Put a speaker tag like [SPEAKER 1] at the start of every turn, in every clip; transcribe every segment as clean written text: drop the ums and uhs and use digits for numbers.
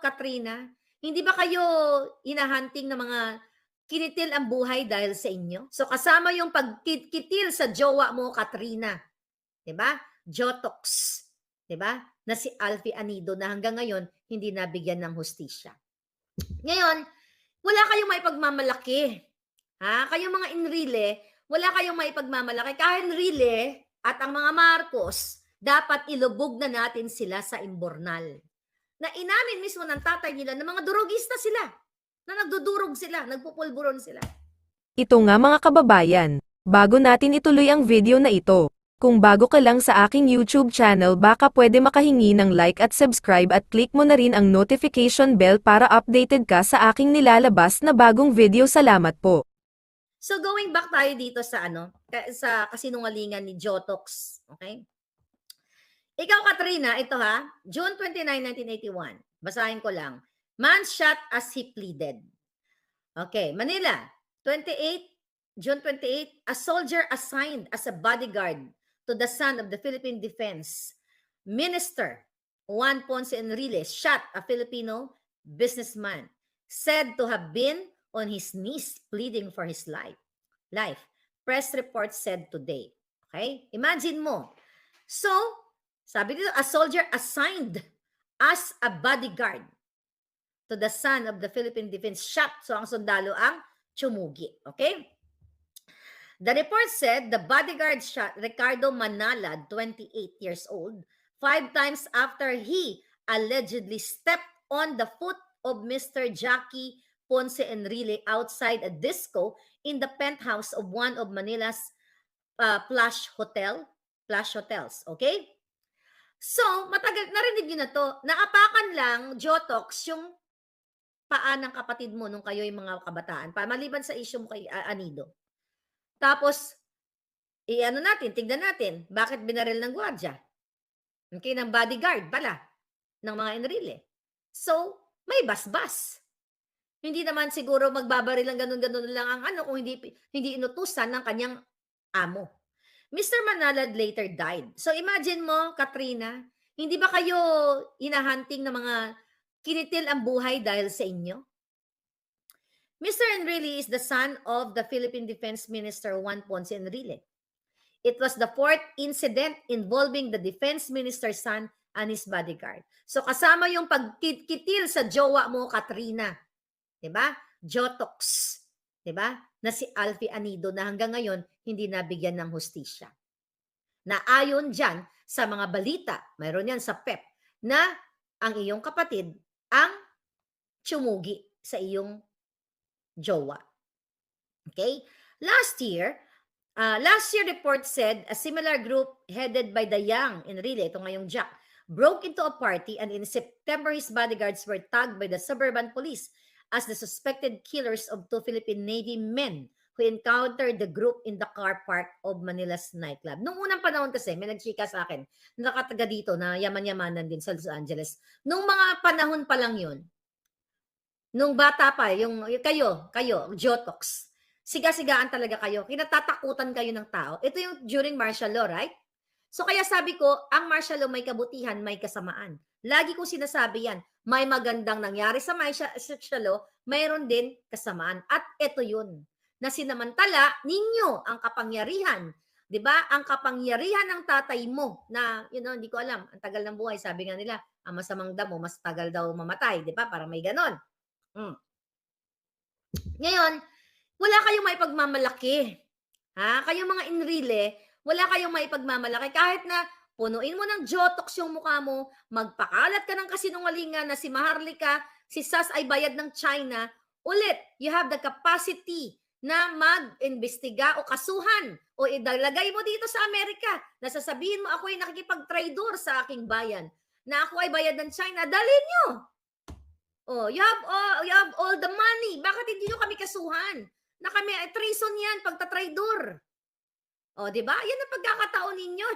[SPEAKER 1] Katrina, hindi ba kayo hinahunting ng mga kinitil ang buhay dahil sa inyo? So kasama yung pagkitil sa jowa mo, Katrina, 'di ba? Jotox, 'di ba? Na si Alfie Anido na hanggang ngayon hindi nabigyan ng hustisya. Ngayon, wala kayong maipagmamalaki. Ha? Kayong mga Enrile, wala kayong maipagmamalaki. Kahit Enrile at ang mga Marcos, dapat ilubog na natin sila sa imbornal. Na inamin mismo ng tatay nila na mga durugista sila, na nagdudurog sila, nagpupulburon sila.
[SPEAKER 2] Ito nga mga kababayan, bago natin ituloy ang video na ito, kung bago ka lang sa aking YouTube channel baka pwede makahingi ng like at subscribe at click mo na rin ang notification bell para updated ka sa aking nilalabas na bagong video. Salamat po.
[SPEAKER 1] So going back tayo dito sa sa kasinungalingan ni Jotox, okay? Ikaw, Katrina, ito ha, June 29, 1981. Basahin ko lang. Man shot as he pleaded. Okay, Manila, June 28, a soldier assigned as a bodyguard to the son of the Philippine Defense Minister Juan Ponce Enrile shot a Filipino businessman said to have been on his knees pleading for his life. Press report said today. Okay? Imagine mo. So, sabi dito, a soldier assigned as a bodyguard to the son of the Philippine Defense shot. So, ang sundalo ang tsumugi. Okay? The report said the bodyguard shot Ricardo Manalad, 28 years old, 5 times after he allegedly stepped on the foot of Mr. Jackie Ponce Enrile outside a disco in the penthouse of one of Manila's Plush Hotels. Okay? So, matagal, narinig nyo na to, naapakan lang, Jotox, yung paa ng kapatid mo nung kayo yung mga kabataan, maliban sa issue mo kay Anido. Tapos, tignan natin, bakit binaril ng gwardya? Okay, ng bodyguard pala, ng mga Enrile. So, may basbas. Hindi naman siguro magbabaril lang ganun-ganun lang ang kung hindi inutusan ng kanyang amo. Mr. Manalad later died. So imagine mo, Katrina, hindi ba kayo hinahunting ng mga kinitil ang buhay dahil sa inyo? Mr. Enrile is the son of the Philippine Defense Minister Juan Ponce Enrile. It was the 4th incident involving the defense minister's son and his bodyguard. So kasama yung pagkitil sa jowa mo, Katrina. 'Di ba? Jotox. 'Di ba? Na si Alfie Anido na hanggang ngayon hindi nabigyan ng hustisya. Na ayon diyan sa mga balita, mayroon yan sa PEP, na ang iyong kapatid ang tsumugi sa iyong jowa. Okay? Last year report said a similar group headed by the young Enrile, ito ngayong Jack, broke into a party and in September his bodyguards were tagged by the suburban police as the suspected killers of 2 Philippine Navy men who encountered the group in the car park of Manila's nightclub. Nung unang panahon kasi, may nagchika sa akin, nakataga dito na yaman-yamanan din sa Los Angeles. Nung mga panahon pa lang yun, nung bata pa, yung kayo, Jotox, siga-sigaan talaga kayo, kinatatakutan kayo ng tao. Ito yung during martial law, right? So kaya sabi ko, ang martial law may kabutihan, may kasamaan. Lagi kong sinasabi yan, may magandang nangyari sa martial law, mayroon din kasamaan. At ito yun, na sinamantala ninyo ang kapangyarihan. 'Di ba? Ang kapangyarihan ng tatay mo na, hindi ko alam, ang tagal ng buhay, sabi nga nila, ang masamang damo, mas tagal daw mamatay, 'di ba? Para may ganon. Ngayon, wala kayong maipagmamalaki. Ha? Kayong mga Enrile, wala kayong maipagmamalaki. Kahit na punuin mo ng Jotox yung mukha mo, magpakalat ka ng kasinungalingan na si Maharlika, si Sas ay bayad ng China, ulit, you have the capacity na mag-imbestiga o kasuhan o idalagay mo dito sa Amerika na sasabihin mo ako ay nakikipag-traitor sa aking bayan, na ako ay bayad ng China, dalhin nyo. Oh, you have all the money. Bakit hindi nyo kami kasuhan? Na kami, treason yan, pagtatraidor. O, di ba? Yan ang pagkakataon ninyo.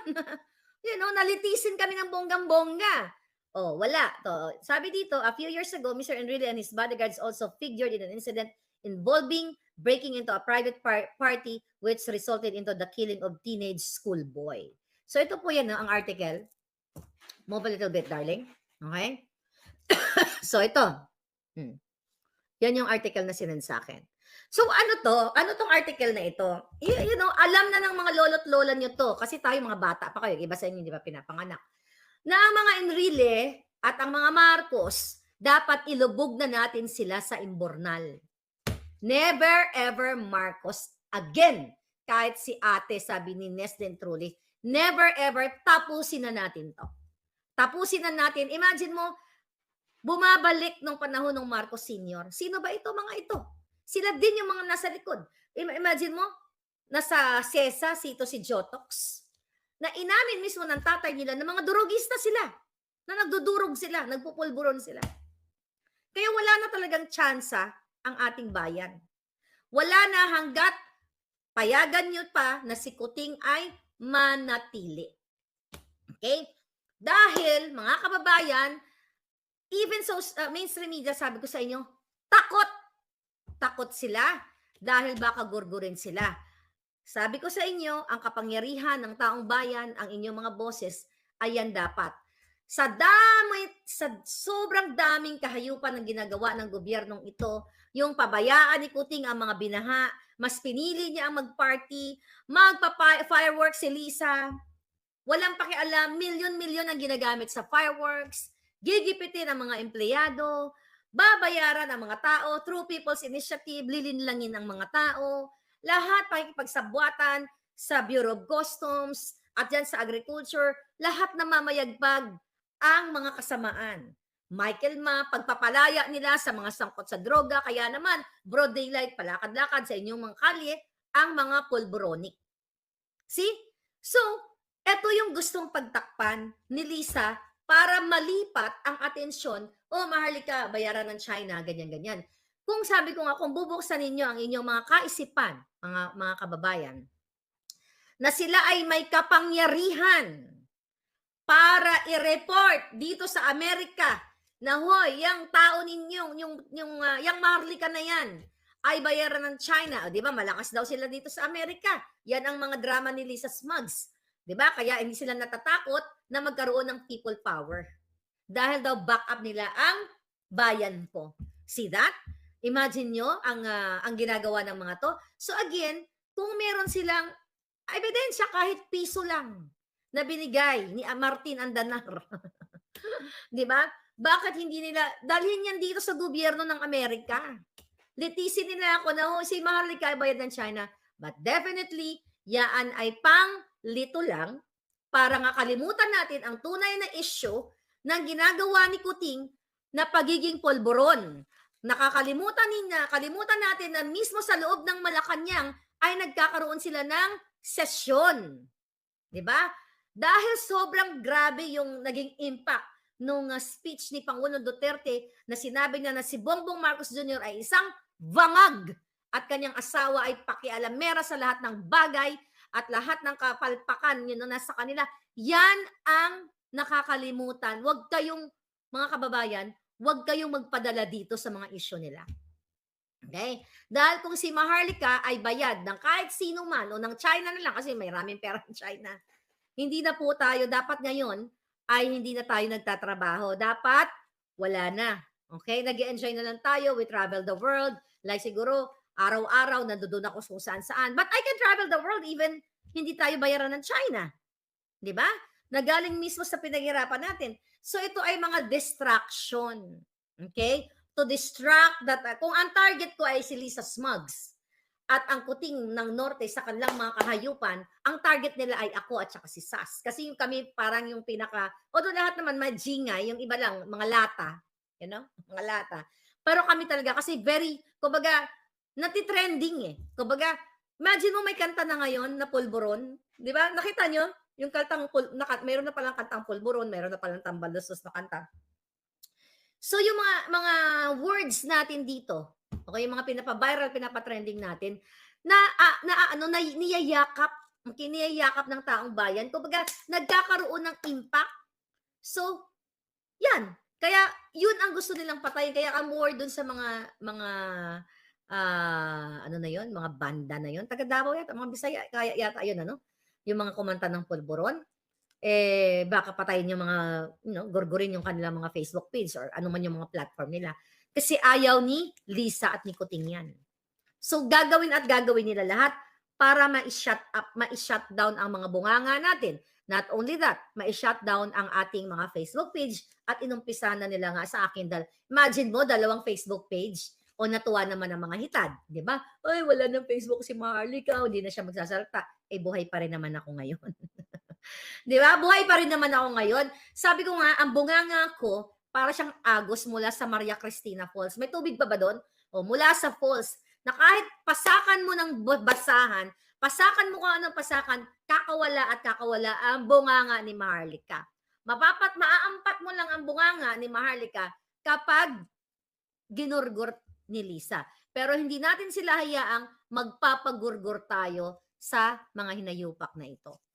[SPEAKER 1] Nalitisin kami ng bonggang-bongga. O, wala. To, sabi dito, a few years ago, Mr. Enrile and his bodyguards also figured in an incident involving breaking into a private party which resulted into the killing of teenage schoolboy. So, ito po yan, ang article. Move a little bit, darling. Okay? So ito, hmm, yan yung article na sinend sa akin. So ano to? Ano tong article na ito? You know, alam na ng mga lolo't lola nyo to. Kasi tayo mga bata pa kayo. Iba sa inyo, di ba, pinapanganak. Na ang mga Enrile at ang mga Marcos, dapat ilubog na natin sila sa imbornal. Never ever Marcos again. Kahit si ate, sabi ni Nesden Truly, never ever tapusin na natin to. Tapusin na natin. Imagine mo, bumabalik nung panahon ng Marcos Sr. Sino ba ito, mga ito? Sila din yung mga nasa likod. Imagine mo, nasa SESA, sito si Jotox, na inamin mismo ng tatay nila na mga durugista sila, na nagdudurog sila, nagpupulburon sila. Kaya wala na talagang tsansa ang ating bayan. Wala na hanggat payagan nyo pa na si Kuting ay manatili. Okay? Dahil, mga kababayan, even so, mainstream media, sabi ko sa inyo, takot. Takot sila dahil baka gurgurin sila. Sabi ko sa inyo, ang kapangyarihan ng taong bayan, ang inyong mga boses, ayan dapat. Sa sobrang daming kahayupan ng ginagawa ng gobyernong ito, yung pabayaan ni Kuting ang mga binaha, mas pinili niya ang mag-party, magpa-fireworks si Lisa, walang pakialam, milyon-milyon ang ginagamit sa fireworks, gigipitin ang mga empleyado, babayaran ang mga tao, through People's Initiative, lilinlangin ang mga tao, lahat pakikipagsabwatan sa Bureau of Customs at yan sa agriculture, lahat na mamayagpag ang mga kasamaan. Michael Ma, pagpapalaya nila sa mga sangkot sa droga, kaya naman, broad daylight, palakad-lakad sa inyong mga kalye, ang mga pulboronic. See? So, eto yung gustong pagtakpan ni Lisa para malipat ang atensyon, Maharlika, bayaran ng China, ganyan-ganyan. Kung sabi ko nga, kung bubuksan ninyo ang inyong mga kaisipan, mga kababayan, na sila ay may kapangyarihan para i-report dito sa Amerika na, hoy, yung tao ninyong, yung Maharlika na yan, ay bayaran ng China. O, di ba, malakas daw sila dito sa Amerika. Yan ang mga drama ni Lisa Smugs. Di ba? Kaya hindi sila natatakot na magkaroon ng people power. Dahil daw backup nila ang bayan ko. See that? Imagine nyo ang ginagawa ng mga to. So again, kung meron silang ebidensya kahit piso lang na binigay ni Martin Andanar. Di ba? Bakit hindi nila, dalhin yan dito sa gobyerno ng Amerika. Litisin nila ako na, si Maharlika ay bayad ng China. But definitely, yaan ay pang-lito lang para nga kalimutan natin ang tunay na issue ng ginagawa ni Kuting na pagiging polboron. Kalimutan natin na mismo sa loob ng Malacanang ay nagkakaroon sila ng sesyon. 'Di ba? Dahil sobrang grabe yung naging impact nung speech ni Pangulong Duterte na sinabi niya na si Bongbong Marcos Jr. ay isang vangag at kanyang asawa ay pakialamera sa lahat ng bagay at lahat ng kapalpakan yun na nasa kanila. Yan ang nakakalimutan. Huwag kayong, mga kababayan, huwag kayong magpadala dito sa mga isyu nila. Okay? Dahil kung si Maharlika ay bayad ng kahit sino man o ng China na lang kasi may raming pera ng China, hindi na po tayo, dapat ngayon ay hindi na tayo nagtatrabaho. Dapat wala na. Okay? Nag-enjoy na lang tayo. We travel the world. Like siguro, araw-araw, nandoon ako kung saan-saan. But I can travel the world even hindi tayo bayaran ng China. Di ba? Nagaling mismo sa pinaghirapan natin. So ito ay mga distraction. Okay? To distract that, kung ang target ko ay si Lisa Smugs at ang Kuting ng Norte sa kanilang mga kahayupan, ang target nila ay ako at saka si Sas. Kasi yung kami parang yung pinaka, although lahat naman majingay, yung iba lang, mga lata. You know? Mga lata. Pero kami talaga, kasi very, kumbaga, natitrending eh. Kumbaga, imagine mo may kanta na ngayon na pulburon. Di ba? Nakita nyo? Yung kantang, mayroon na palang kantang pulburon, mayroon na palang tambalusos na kanta. So yung mga words natin dito, okay, yung mga pinapa-viral, pinapa-trending natin, niyayakap ng taong bayan. Kumbaga, nagkakaroon ng impact. So, yan. Kaya, yun ang gusto nilang patayin. Kaya more dun sa mga ano na yun, mga banda na yun. Taga Davao yata, mga Bisaya, kaya yata yun, ano? Yung mga kumanta ng pulburon. baka patayin yung mga, gurgurin yung kanilang mga Facebook page or ano man yung mga platform nila. Kasi ayaw ni Lisa at ni Kuting yan. So gagawin at gagawin nila lahat para ma-shut down ang mga bunganga natin. Not only that, ma-shut down ang ating mga Facebook page at inumpisa na nila nga sa akin imagine mo, 2 Facebook page o natuwa naman ang mga hitad, di ba? Ay, wala ng Facebook si Maharlika, hindi na siya magsasalita. Buhay pa rin naman ako ngayon. Di ba? Buhay pa rin naman ako ngayon. Sabi ko nga, ang bunganga ko, para siyang agos mula sa Maria Cristina Falls. May tubig pa ba doon? O mula sa falls, na kahit pasakan mo ng basahan, pasakan mo kung anong pasakan, kakawala at kakawala ang bunganga ni Maharlika. Maaampat mo lang ang bunganga ni Maharlika kapag ginurgur ni Lisa. Pero hindi natin sila hayaang magpapagurgur tayo sa mga hinayupak na ito.